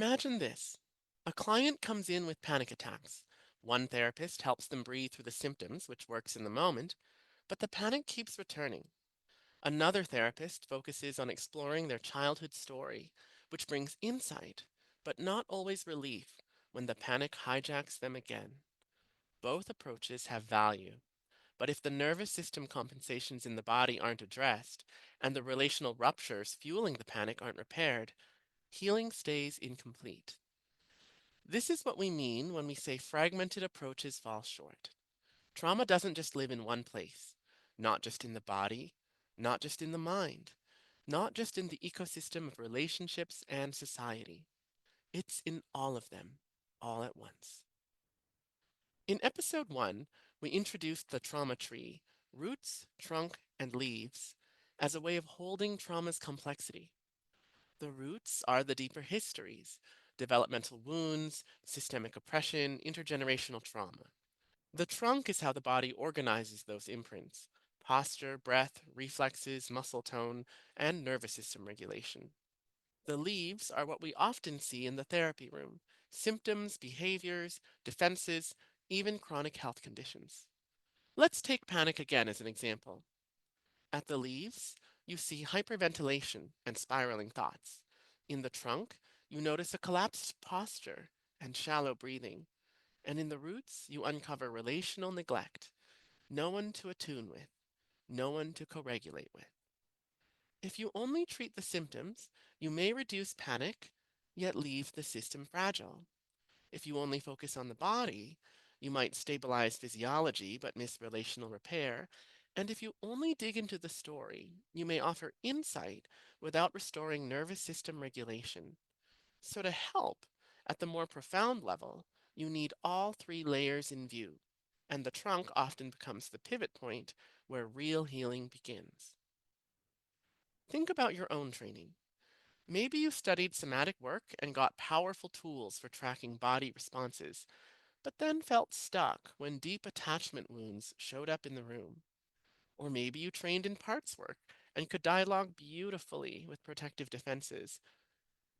Imagine this. A client comes in with panic attacks. One therapist helps them breathe through the symptoms, which works in the moment, but the panic keeps returning. Another therapist focuses on exploring their childhood story, which brings insight, but not always relief when the panic hijacks them again. Both approaches have value, but if the nervous system compensations in the body aren't addressed and the relational ruptures fueling the panic aren't repaired, healing stays incomplete. This is what we mean when we say fragmented approaches fall short. Trauma doesn't just live in one place, not just in the body, not just in the mind, not just in the ecosystem of relationships and society. It's in all of them, all at once. In episode 1, we introduced the trauma tree, roots, trunk, and leaves, as a way of holding trauma's complexity. The roots are the deeper histories, developmental wounds, systemic oppression, intergenerational trauma. The trunk is how the body organizes those imprints: posture, breath, reflexes, muscle tone, and nervous system regulation. The leaves are what we often see in the therapy room: symptoms, behaviors, defenses, even chronic health conditions. Let's take panic again as an example. At the leaves, you see hyperventilation and spiraling thoughts. In the trunk, you notice a collapsed posture and shallow breathing. And in the roots, you uncover relational neglect: no one to attune with, no one to co regulate with. If you only treat the symptoms, you may reduce panic, yet leave the system fragile. If you only focus on the body, you might stabilize physiology but miss relational repair. And if you only dig into the story, you may offer insight without restoring nervous system regulation. So, to help at the more profound level, you need all three layers in view, and the trunk often becomes the pivot point where real healing begins. Think about your own training. Maybe you studied somatic work and got powerful tools for tracking body responses, but then felt stuck when deep attachment wounds showed up in the room. Or maybe you trained in parts work and could dialogue beautifully with protective defenses,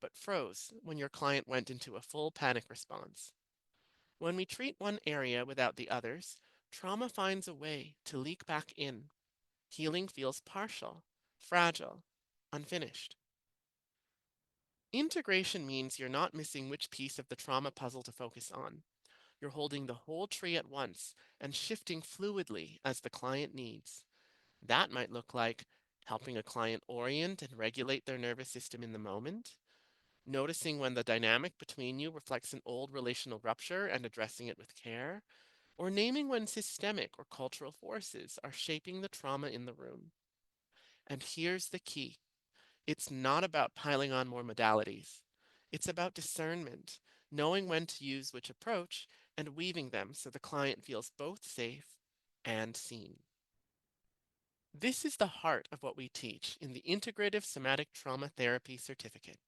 but froze when your client went into a full panic response. When we treat one area without the others, trauma finds a way to leak back in. Healing feels partial, fragile, unfinished. Integration means you're not missing which piece of the trauma puzzle to focus on. You're holding the whole tree at once and shifting fluidly as the client needs. That might look like helping a client orient and regulate their nervous system in the moment, noticing when the dynamic between you reflects an old relational rupture and addressing it with care, or naming when systemic or cultural forces are shaping the trauma in the room. And here's the key: it's not about piling on more modalities, it's about discernment, knowing when to use which approach and weaving them so the client feels both safe and seen. This is the heart of what we teach in the Integrative Somatic Trauma Therapy Certificate.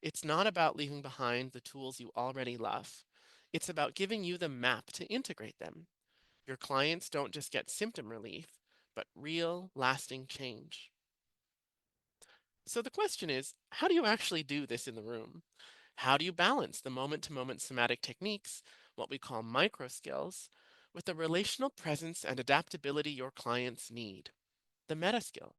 It's not about leaving behind the tools you already love. It's about giving you the map to integrate them. Your clients don't just get symptom relief, but real, lasting change. So the question is, how do you actually do this in the room? How do you balance the moment to moment somatic techniques, what we call micro skills, with the relational presence and adaptability your clients need, the meta skill?